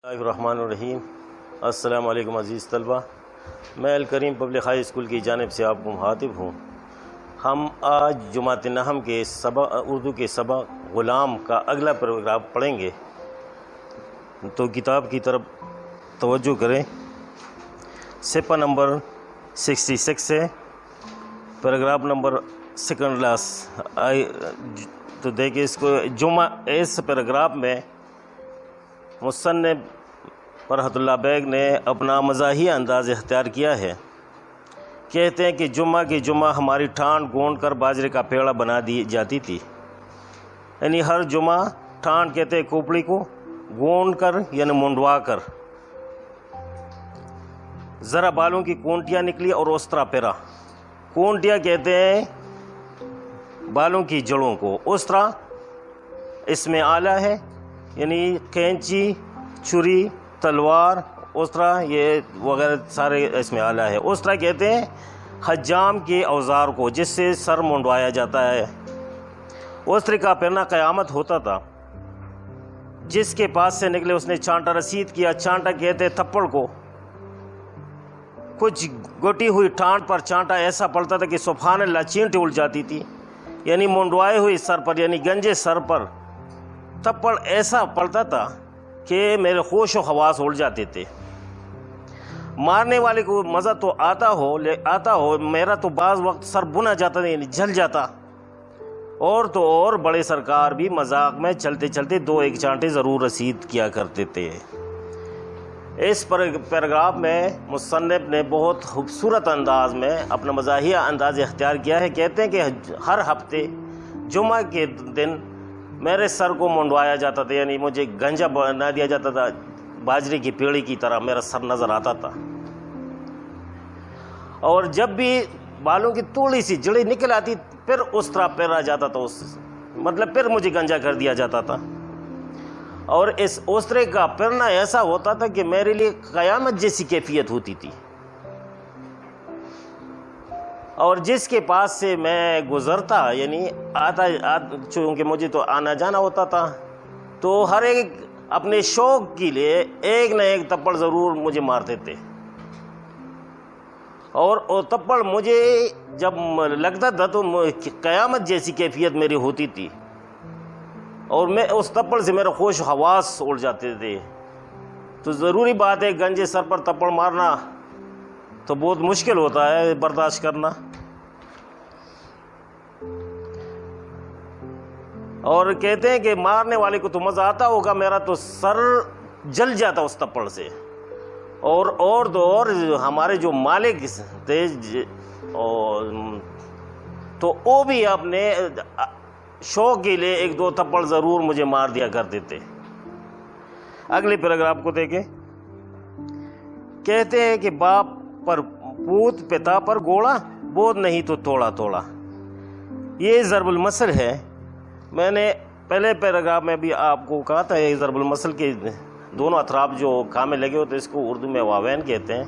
الرحمن الرحیم۔ السلام علیکم عزیز طلبہ، میں الکریم پبلک ہائی اسکول کی جانب سے آپ کو مخاطب ہوں۔ ہم آج جماعت نحم کے اردو کے سبق غلام کا اگلا پیراگراف پڑھیں گے، تو کتاب کی طرف توجہ کریں۔ صفحہ نمبر 66 ہے، پیراگراف نمبر سیکنڈ لاسٹ۔ تو دیکھیں اس کو، اس پیراگراف میں مصنف فرحت اللہ بیگ نے اپنا مزاحیہ انداز اختیار کیا ہے۔ کہتے ہیں کہ جمعہ کی جمعہ ہماری ٹھانڈ گونڈ کر باجرے کا پیڑا بنا دی جاتی تھی، یعنی ہر جمعہ ٹھانڈ کہتے ہیں کھوپڑی کو، گونڈ کر یعنی منڈوا کر ذرا بالوں کی کونٹیاں نکلی اور استرا پیرا۔ کونٹیاں کہتے ہیں بالوں کی جڑوں کو، استرا اس میں آلہ ہے، یعنی کینچی، چھری، تلوار، استرا یہ وغیرہ سارے اس میں آلہ ہے۔ استرا کہتے ہیں حجام کے اوزار کو جس سے سر منڈوایا جاتا ہے۔ استرے کا پہننا قیامت ہوتا تھا، جس کے پاس سے نکلے اس نے چانٹا رسید کیا۔ چانٹا کہتے ہیں تھپڑ کو۔ کچھ گٹی ہوئی ٹھانڈ پر چانٹا ایسا پڑتا تھا کہ سبحان اللہ چینٹیں اڑ جاتی تھی، یعنی منڈوائے ہوئی سر پر، یعنی گنجے سر پر تھپڑ ایسا پڑتا تھا کہ میرے ہوش و حواس اڑ جاتے تھے۔ مارنے والے کو مزہ تو آتا ہو، میرا تو بعض وقت سر بنا جاتا تھا، یعنی جل جاتا۔ اور تو اور بڑے سرکار بھی مذاق میں چلتے چلتے 2-1 چانٹے ضرور رسید کیا کرتے تھے۔ اس پیراگراف میں مصنف نے بہت خوبصورت انداز میں اپنا مزاحیہ انداز اختیار کیا ہے۔ کہتے ہیں کہ ہر ہفتے جمعہ کے دن میرے سر کو منڈوایا جاتا تھا، یعنی مجھے گنجا بنا دیا جاتا تھا، باجرے کی پیڑی کی طرح میرا سر نظر آتا تھا۔ اور جب بھی بالوں کی تھوڑی سی جڑیں نکل آتی پھر اس طرح پھیرا جاتا تھا، مطلب پھر مجھے گنجا کر دیا جاتا تھا۔ اور اس اوسترے کا پھرنا ایسا ہوتا تھا کہ میرے لیے قیامت جیسی کیفیت ہوتی تھی۔ اور جس کے پاس سے میں گزرتا، یعنی چونکہ مجھے تو آنا جانا ہوتا تھا، تو ہر ایک اپنے شوق کے لیے ایک نہ ایک تپڑ ضرور مجھے مارتے تھے۔ اور وہ تپڑ مجھے جب لگتا تھا تو قیامت جیسی کیفیت میری ہوتی تھی، اور میں اس تپڑ سے میرے ہوش و حواس اڑ جاتے تھے۔ تو ضروری بات ہے گنجے سر پر تپڑ مارنا تو بہت مشکل ہوتا ہے برداشت کرنا۔ اور کہتے ہیں کہ مارنے والے کو تو مزہ آتا ہوگا، میرا تو سر جل جاتا اس تپڑ سے۔ اور تو اور ہمارے جو مالک تھے تو وہ بھی اپنے شوق کے لیے 1-2 تھپڑ ضرور مجھے مار دیا کرتے تھے۔ اگلے پیراگراف کو دیکھیں۔ کہتے ہیں کہ باپ پر پوت، پتا پر گوڑا، بودھ نہیں تو توڑا توڑا۔ یہ ضرب المثل ہے۔ میں نے پہلے پیراگراف میں بھی آپ کو کہا تھا، یہ ضرب المثل کے دونوں اطراف جو کامیں لگے ہوتے ہیں اس کو اردو میں واوین کہتے ہیں۔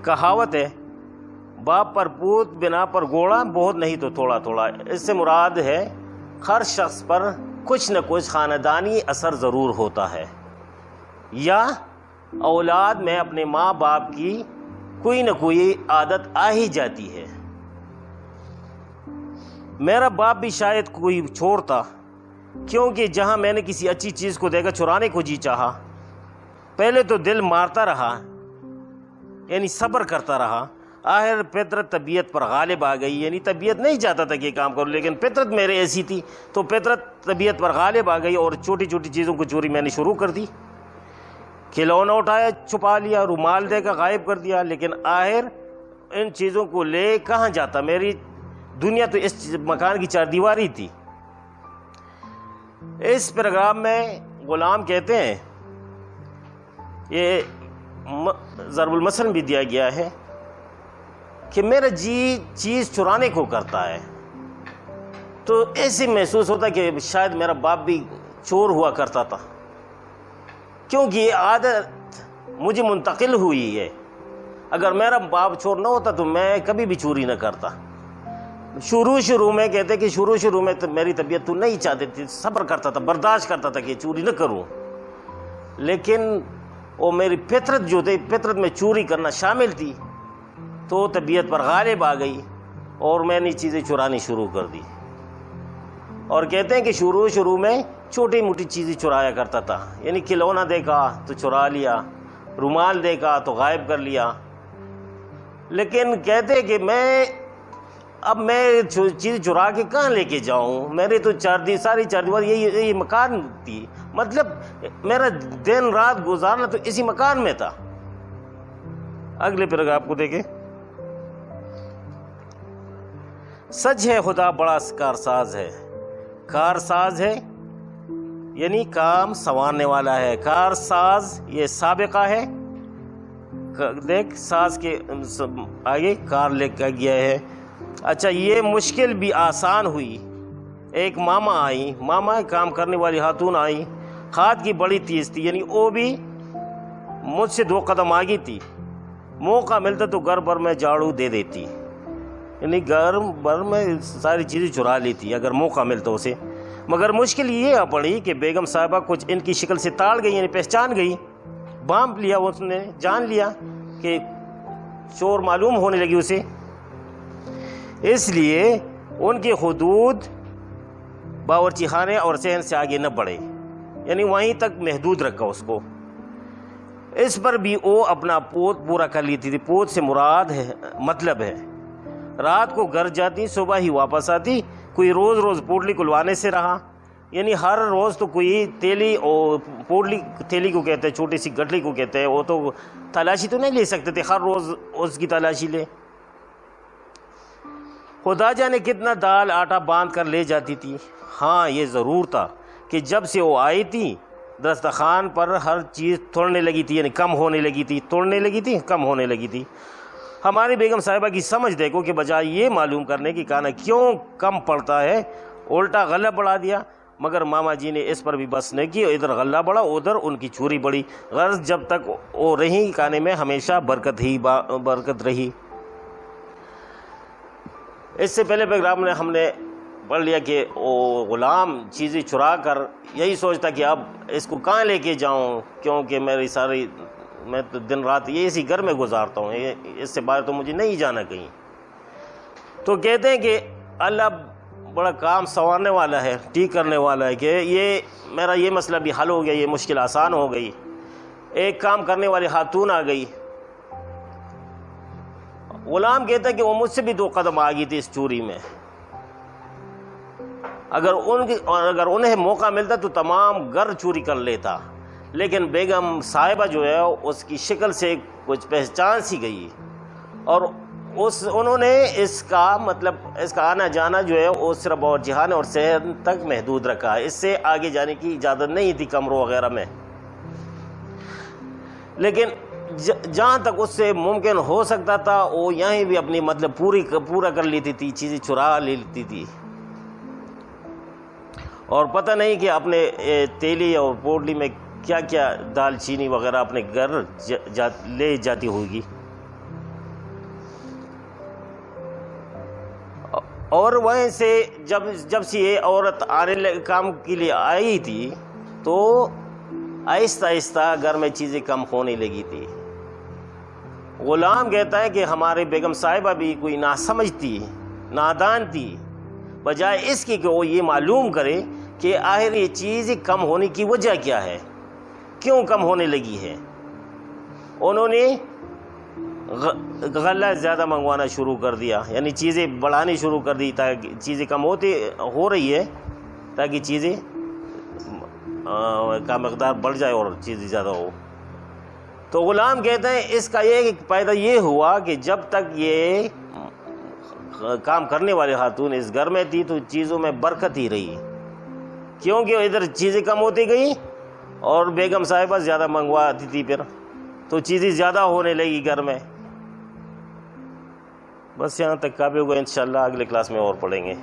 کہاوت ہے باپ پر پوت، بنا پر گوڑا، بہت نہیں تو توڑا توڑا۔ اس سے مراد ہے ہر شخص پر کچھ نہ کچھ خاندانی اثر ضرور ہوتا ہے، یا اولاد میں اپنے ماں باپ کی کوئی نہ کوئی عادت آ ہی جاتی ہے۔ میرا باپ بھی شاید کوئی چور تھا، کیونکہ جہاں میں نے کسی اچھی چیز کو دیکھا چرانے کو جی چاہا۔ پہلے تو دل مارتا رہا، یعنی صبر کرتا رہا، آخر فطرت طبیعت پر غالب آ گئی، یعنی طبیعت نہیں چاہتا تھا کہ یہ کام کروں، لیکن فطرت میرے ایسی تھی تو فطرت طبیعت پر غالب آ گئی، اور چھوٹی چھوٹی چیزوں کو چوری میں نے شروع کر دی۔ کھلونا اٹھایا چھپا لیا، رومال دے کر غائب کر دیا، لیکن آخر ان چیزوں کو لے کہاں جاتا؟ میری دنیا تو اس مکان کی 4 دیواری تھی۔ اس پیراگراف میں غلام کہتے ہیں، یہ ضرب المثل بھی دیا گیا ہے کہ میرا جی چیز چرانے کو کرتا ہے، تو ایسے محسوس ہوتا کہ شاید میرا باپ بھی چور ہوا کرتا تھا، کیونکہ یہ عادت مجھے منتقل ہوئی ہے۔ اگر میرا باپ چور نہ ہوتا تو میں کبھی بھی چوری نہ کرتا۔ شروع میں کہتے کہ شروع میں تو میری طبیعت تو نہیں چاہتی تھی، صبر کرتا تھا، برداشت کرتا تھا کہ چوری نہ کروں، لیکن وہ میری فطرت جو تھی، فطرت میں چوری کرنا شامل تھی، تو طبیعت پر غالب آ گئی اور میں نے چیزیں چرانی شروع کر دی۔ اور کہتے ہیں کہ شروع میں چھوٹی موٹی چیزیں چرایا کرتا تھا، یعنی کھلونا دیکھا تو چرا لیا، رومال دیکھا تو غائب کر لیا۔ لیکن کہتے ہیں کہ اب میں چیز چرا کے کہاں لے کے جاؤں؟ میرے تو ساری چار دیوار یہی مکان تھی، مطلب میرا دن رات گزارنا تو اسی مکان میں تھا۔ اگلے پیراگراف کو دیکھیں۔ سچ ہے خدا بڑا کارساز ہے، کارساز ہے یعنی کام سنوارنے والا ہے۔ کارساز یہ سابقہ ہے، دیکھ ساز کے آگے کار لے کے گیا ہے۔ اچھا، یہ مشکل بھی آسان ہوئی۔ ایک ماما آئی، ماما کام کرنے والی خاتون آئی، ہاتھ کی بڑی تیز تھی، یعنی وہ بھی مجھ سے 2 قدم آگے تھی۔ موقع ملتا تو گھر بھر میں جھاڑو دے دیتی، یعنی گھر بھر میں ساری چیزیں چرا لیتی اگر موقع ملتا اسے۔ مگر مشکل یہ آ پڑی کہ بیگم صاحبہ کچھ ان کی شکل سے تاڑ گئی، یعنی پہچان گئی، بھانپ لیا، اس نے جان لیا کہ چور معلوم ہونے لگی اسے۔ اس لیے ان کی حدود باورچی خانے اور صحن سے آگے نہ بڑھے، یعنی وہیں تک محدود رکھا اس کو۔ اس پر بھی وہ اپنا پوت پورا کر لیتی تھی۔ پوت سے مراد ہے مطلب ہے رات کو گھر جاتی، صبح ہی واپس آتی۔ کوئی روز پوٹلی کھلوانے سے رہا، یعنی ہر روز تو کوئی تیلی، اور پوٹلی تیلی کو کہتے ہیں، چھوٹی سی گٹلی کو کہتے ہیں، وہ تو تلاشی تو نہیں لے سکتے تھے، ہر روز اس کی تلاشی لے۔ خدا جانے کتنا دال آٹا باندھ کر لے جاتی تھی۔ ہاں یہ ضرور تھا کہ جب سے وہ آئی تھی دسترخوان پر ہر چیز توڑنے لگی تھی، یعنی کم ہونے لگی تھی، توڑنے لگی تھی، کم ہونے لگی تھی۔ ہماری بیگم صاحبہ کی سمجھ دیکھو کہ بجائے یہ معلوم کرنے کی کھانا کیوں کم پڑتا ہے، الٹا غلہ بڑھا دیا۔ مگر ماما جی نے اس پر بھی بس نہیں کی، ادھر غلہ بڑھا، ادھر ان کی چوری بڑھی۔ غرض جب تک وہ رہی کھانے میں ہمیشہ برکت رہی۔ اس سے پہلے پیراگراف میں ہم نے پڑھ لیا کہ وہ غلام چیزیں چرا کر یہی سوچتا کہ اب اس کو کہاں لے کے جاؤں، کیونکہ میں تو دن رات یہ اسی گھر میں گزارتا ہوں، اس سے باہر تو مجھے نہیں جانا کہیں۔ تو کہتے ہیں کہ اللہ بڑا کام سنوارنے والا ہے، ٹھیک کرنے والا ہے، کہ میرا یہ مسئلہ بھی حل ہو گیا، یہ مشکل آسان ہو گئی۔ ایک کام کرنے والی خاتون آ گئی۔ غلام کہتا ہے کہ وہ مجھ سے بھی 2 قدم آگئی تھی اس چوری میں۔ اگر انہیں موقع ملتا تو تمام گھر چوری کر لیتا، لیکن بیگم صاحبہ جو ہے اس کی شکل سے کچھ پہچان سی گئی، اور انہوں نے اس کا آنا جانا جو ہے وہ صرف باورچی خانے اور صحن تک محدود رکھا ہے، اس سے آگے جانے کی اجازت نہیں تھی کمروں وغیرہ میں۔ لیکن جہاں تک اس سے ممکن ہو سکتا تھا وہ یہیں بھی اپنی پورا کر لیتی تھی، چیزیں چرا لیتی تھی، اور پتہ نہیں کہ اپنے تیلی اور پوٹلی میں کیا کیا دال چینی وغیرہ اپنے گھر لے جاتی ہوگی۔ اور وہیں سے جب سے یہ عورت کام کے لیے آئی تھی تو آہستہ آہستہ گھر میں چیزیں کم ہونے لگی تھی۔ غلام کہتا ہے کہ ہمارے بیگم صاحبہ بھی کوئی ناسمجھ تھی، نادان تھی، بجائے اس کی کہ وہ یہ معلوم کرے کہ آخر یہ چیز کم ہونے کی وجہ کیا ہے، کیوں کم ہونے لگی ہے۔ انہوں نے غلہ زیادہ منگوانا شروع کر دیا، یعنی چیزیں بڑھانی شروع کر دی تاکہ چیزیں کم ہو رہی ہے، تاکہ چیزیں کا مقدار بڑھ جائے اور چیزیں زیادہ ہو۔ تو غلام کہتے ہیں اس کا یہ فائدہ یہ ہوا کہ جب تک یہ کام کرنے والی خاتون اس گھر میں تھی تو چیزوں میں برکت ہی رہی، کیونکہ ادھر چیزیں کم ہوتی گئی اور بیگم صاحبہ زیادہ منگواتی تھی، پھر تو چیزیں زیادہ ہونے لگی گھر میں۔ بس یہاں تک کافی ہوگا، انشاءاللہ اگلے کلاس میں اور پڑھیں گے۔